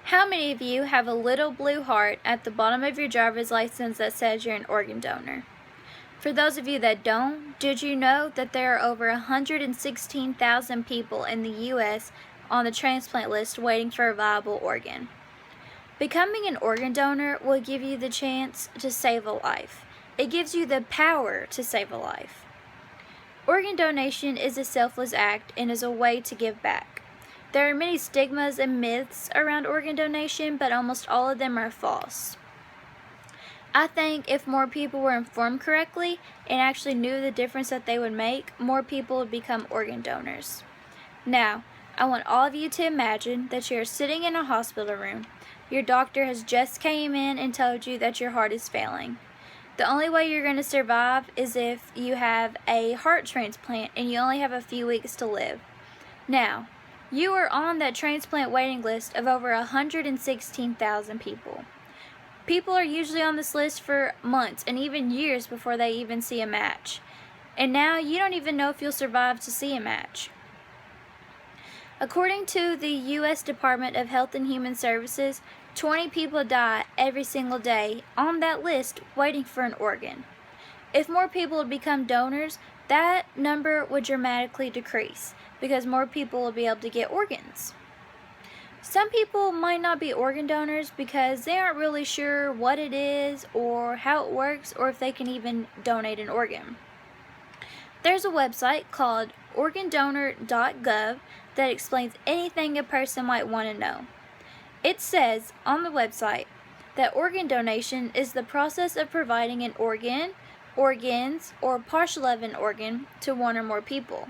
How many of you have a little blue heart at the bottom of your driver's license that says you're an organ donor? For those of you that don't, did you know that there are over 116,000 people in the U.S. on the transplant list waiting for a viable organ? Becoming an organ donor will give you the chance to save a life. It gives you the power to save a life. Organ donation is a selfless act and is a way to give back. There are many stigmas and myths around organ donation, but almost all of them are false. I think if more people were informed correctly and actually knew the difference that they would make, more people would become organ donors. Now, I want all of you to imagine that you're sitting in a hospital room. Your doctor has just came in and told you that your heart is failing. The only way you're going to survive is if you have a heart transplant and you only have a few weeks to live. Now, you are on that transplant waiting list of over 116,000 people. People are usually on this list for months and even years before they even see a match. And now you don't even know if you'll survive to see a match. According to the U.S. Department of Health and Human Services, 20 people die every single day on that list waiting for an organ. If more people would become donors, that number would dramatically decrease because more people will be able to get organs. Some people might not be organ donors because they aren't really sure what it is or how it works or if they can even donate an organ. There's a website called organdonor.gov that explains anything a person might want to know. It says on the website that organ donation is the process of providing an organ, organs, or partial of an organ to one or more people.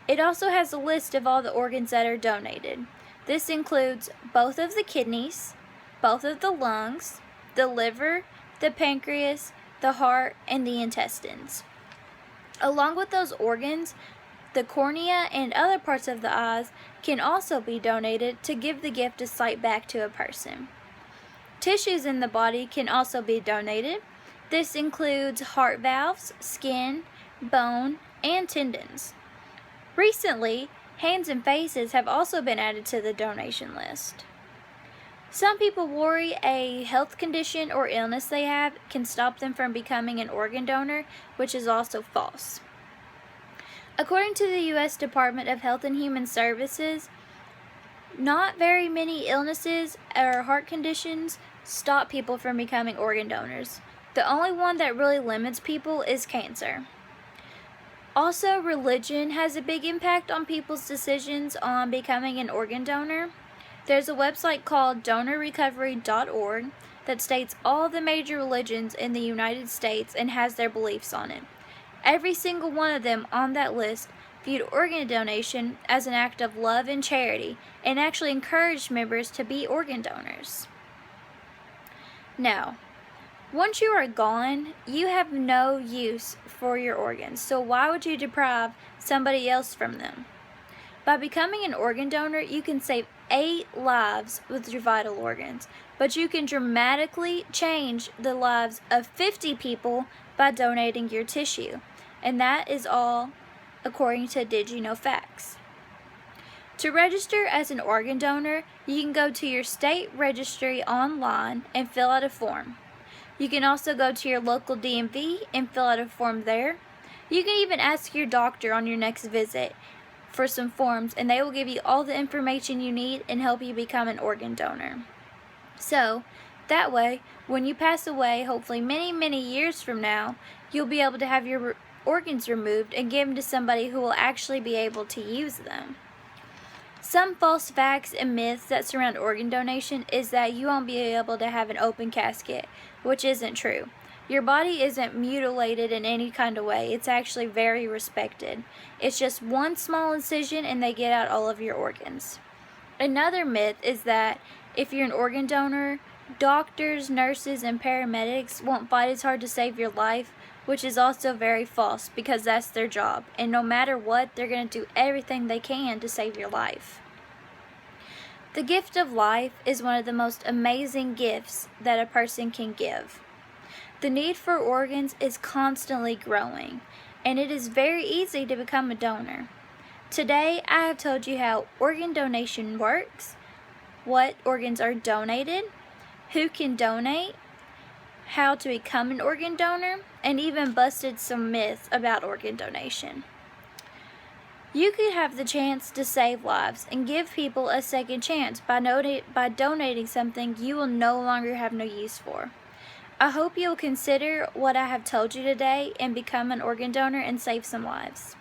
It also has a list of all the organs that are donated. This includes both of the kidneys, both of the lungs, the liver, the pancreas, the heart, and the intestines. Along with those organs, the cornea and other parts of the eyes can also be donated to give the gift of sight back to a person. Tissues in the body can also be donated. This includes heart valves, skin, bone, and tendons. Recently, hands and faces have also been added to the donation list. Some people worry a health condition or illness they have can stop them from becoming an organ donor, which is also false. According to the U.S. Department of Health and Human Services, not very many illnesses or heart conditions stop people from becoming organ donors. The only one that really limits people is cancer. Also, religion has a big impact on people's decisions on becoming an organ donor. There's a website called donorrecovery.org that states all the major religions in the United States and has their beliefs on it. Every single one of them on that list viewed organ donation as an act of love and charity and actually encouraged members to be organ donors. Now, once you are gone, you have no use for your organs, so why would you deprive somebody else from them? By becoming an organ donor, you can save 8 lives with your vital organs, but you can dramatically change the lives of 50 people by donating your tissue, and that is all according to Did You Know Facts. To register as an organ donor, you can go to your state registry online and fill out a form. You can also go to your local DMV and fill out a form there. You can even ask your doctor on your next visit for some forms, and they will give you all the information you need and help you become an organ donor. So, that way, when you pass away, hopefully many, many years from now, you'll be able to have your organs removed and given to somebody who will actually be able to use them. Some false facts and myths that surround organ donation is that you won't be able to have an open casket, which isn't true. Your body isn't mutilated in any kind of way. It's actually very respected. It's just one small incision and they get out all of your organs. Another myth is that if you're an organ donor, doctors, nurses, and paramedics won't fight as hard to save your life, which is also very false because that's their job. And no matter what, they're going to do everything they can to save your life. The gift of life is one of the most amazing gifts that a person can give. The need for organs is constantly growing, and it is very easy to become a donor. Today, I have told you how organ donation works, what organs are donated, who can donate, how to become an organ donor, and even busted some myths about organ donation. You could have the chance to save lives and give people a second chance by donating something you will no longer have no use for. I hope you'll consider what I have told you today and become an organ donor and save some lives.